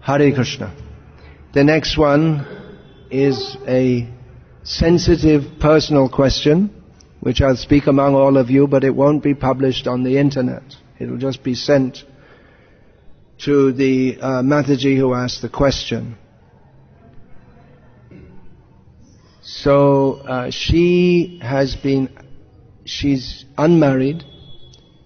Hare Krishna. The next one is a sensitive personal question, which I'll speak among all of you, but it won't be published on the internet. It will just be sent to the Mataji who asked the question. So she's unmarried.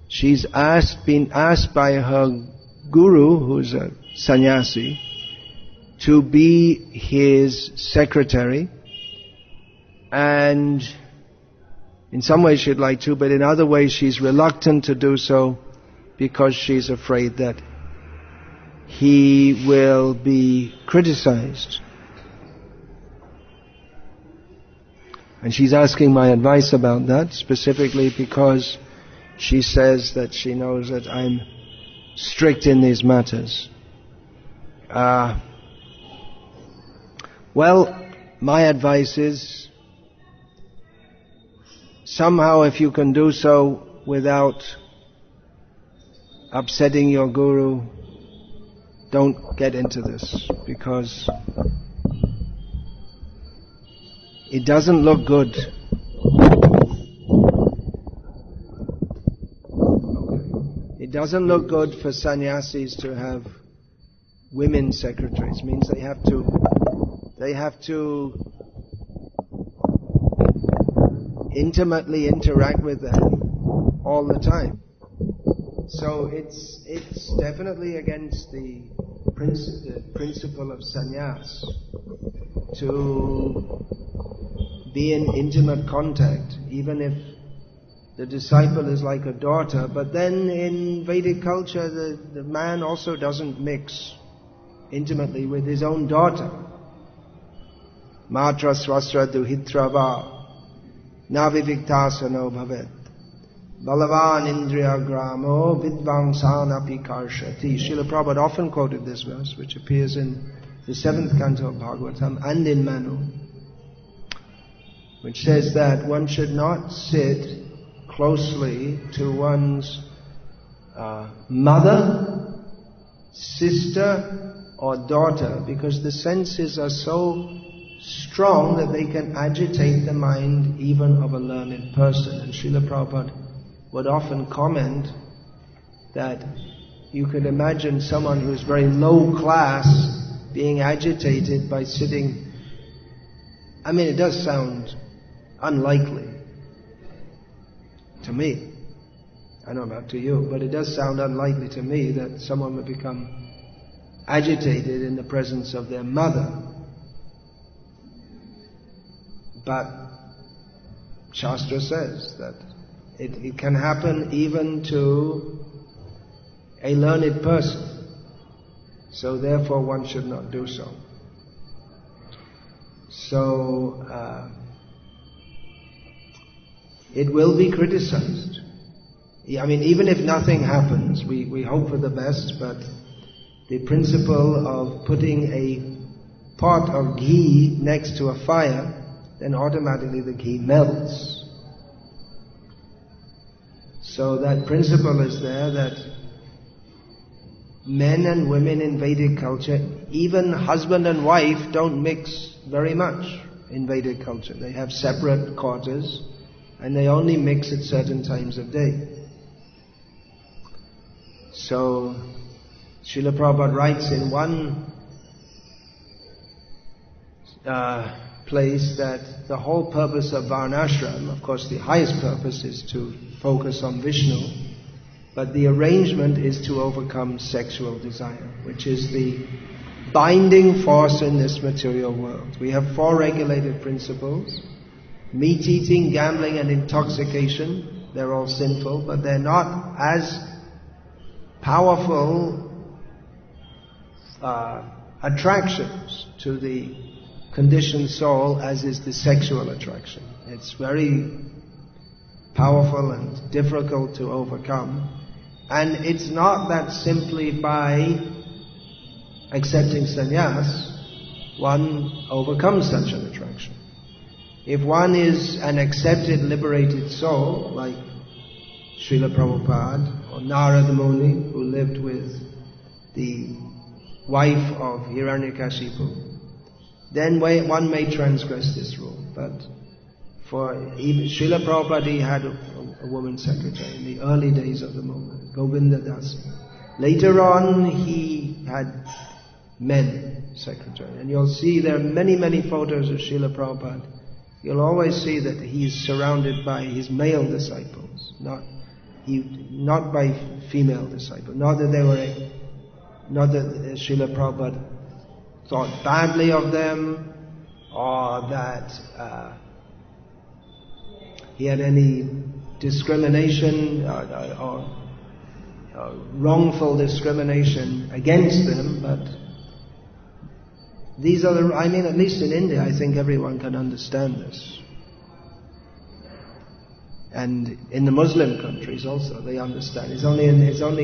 She's been asked by her guru, who's a sannyasi, to be his secretary, and in some ways she'd like to, but in other ways she's reluctant to do so because she's afraid that he will be criticized. And she's asking my advice about that, specifically because she says that she knows that I'm strict in these matters. Well, my advice is, somehow if you can do so without upsetting your guru, don't get into this, because it doesn't look good. It doesn't look good for sannyasis to have women secretaries. It means they have to intimately interact with them all the time. So it's definitely against the principle of sannyas to be in intimate contact, even if the disciple is like a daughter. But then in Vedic culture, the man also doesn't mix intimately with his own daughter. Matra swasra duhitrava na viviktasano bhavet Balavan indriya gramo vidvangsanapi karshati. Srila Prabhupada often quoted this verse, which appears in the 7th canto of Bhagavatam and in Manu, which says that one should not sit closely to one's mother, sister or daughter, because the senses are so strong that they can agitate the mind even of a learned person. And Srila Prabhupada would often comment that you could imagine someone who's very low class being agitated by sitting. I mean, it does sound unlikely to me. I don't know about to you, but it does sound unlikely to me that someone would become agitated in the presence of their mother. But Shastra says that it can happen even to a learned person. So therefore one should not do so. So it will be criticized. I mean, even if nothing happens, we hope for the best, but the principle of putting a pot of ghee next to a fire, then automatically the ghee melts. So that principle is there, that men and women in Vedic culture, even husband and wife, don't mix very much in Vedic culture. They have separate quarters and they only mix at certain times of day. So Srila Prabhupada writes in one place that the whole purpose of Varnashram, of course the highest purpose is to focus on Vishnu, but the arrangement is to overcome sexual desire, which is the binding force in this material world. We have 4 regulated principles: meat eating, gambling and intoxication. They're all sinful, but they're not as powerful attractions to the conditioned soul as is the sexual attraction. It's very powerful and difficult to overcome. And it's not that simply by accepting sannyas one overcomes such an attraction. If one is an accepted, liberated soul, like Srila Prabhupada or Narada Muni, who lived with the wife of Hiranyakashipu, then one may transgress this rule. But for even Srila Prabhupada, he had a woman secretary in the early days of the movement, Govinda Das. Later on, he had men secretary. And you'll see there are many, many photos of Srila Prabhupada. You'll always see that he's surrounded by his male disciples, not by female disciples. Not that Srila Prabhupada thought badly of them, or that he had any discrimination or wrongful discrimination against them, but these are at least in India, I think everyone can understand this. And in the Muslim countries also, they understand. It's only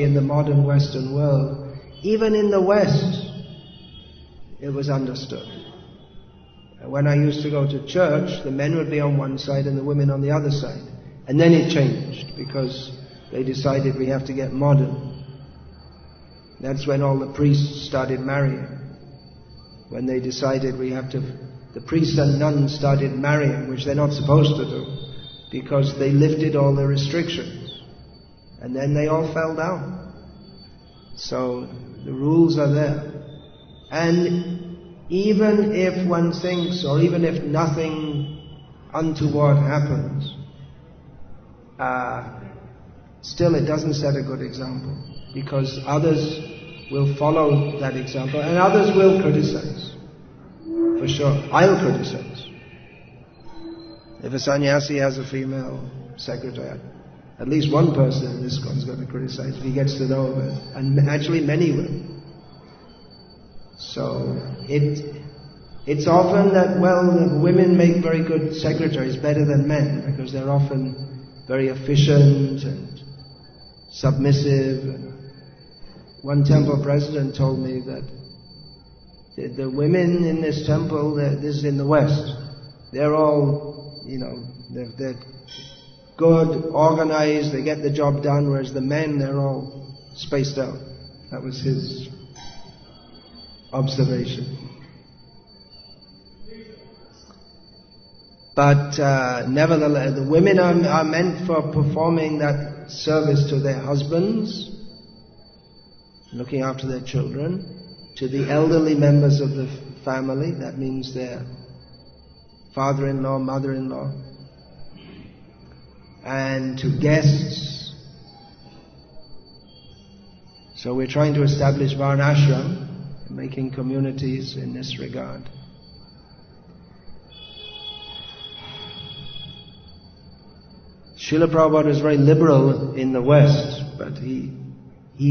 in the modern Western world. Even in the West, it was understood. When I used to go to church, the men would be on one side and the women on the other side. And then it changed, because they decided we have to get modern. That's when all the priests started marrying. When they decided the priests and nuns started marrying, which they're not supposed to do, because they lifted all the restrictions. And then they all fell down. So the rules are there. And even if one thinks, or even if nothing untoward happens, still it doesn't set a good example, because others will follow that example and others will criticize. For sure. I'll criticize. If a sannyasi has a female secretary, at least one person in this one is going to criticize if he gets to know of it. And actually many will. So it's often that, women make very good secretaries, better than men, because they're often very efficient and submissive. One temple president told me that the women in this temple, this is in the West, they're all, they're good, organized, they get the job done, whereas the men, they're all spaced out. That was his observation. But nevertheless, the women are meant for performing that service to their husbands, looking after their children, to the elderly members of the family, that means their father-in-law, mother-in-law, and to guests. So we're trying to establish Varnashram, making communities in this regard. Srila Prabhupada was very liberal in the West, but he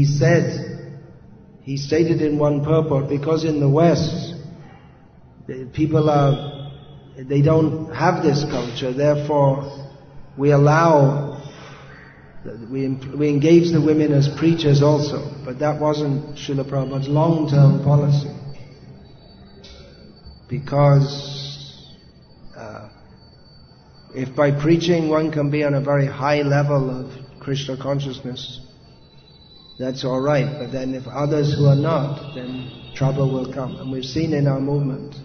stated in one purport, because in the West, people they don't have this culture, therefore we engage the women as preachers also, but that wasn't Srila Prabhupada's long-term policy. Because if by preaching one can be on a very high level of Krishna consciousness, that's all right. But then if others who are not, then trouble will come. And we've seen in our movement,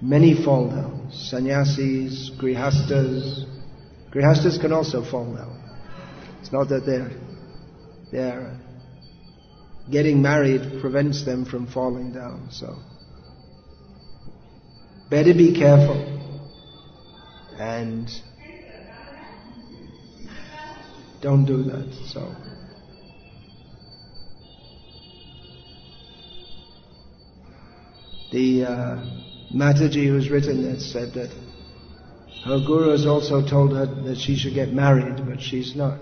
many fall down. Sannyasis, grihastas. Grihastas can also fall down. It's not that they're getting married prevents them from falling down. So better be careful. And don't do that. So the Mataji who's written that said that her guru has also told her that she should get married, but she's not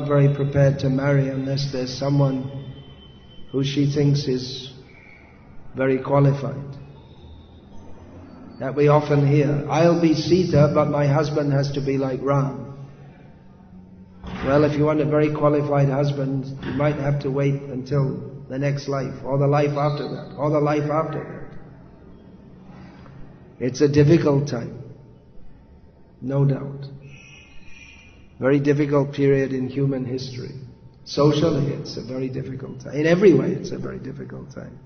very prepared to marry unless there's someone who she thinks is very qualified. That we often hear, I'll be Sita, but my husband has to be like Ram. Well, if you want a very qualified husband, you might have to wait until the next life, or the life after that, or the life after that. It's a difficult time, no doubt. Very difficult period in human history. Socially, it's a very difficult time. In every way, it's a very difficult time.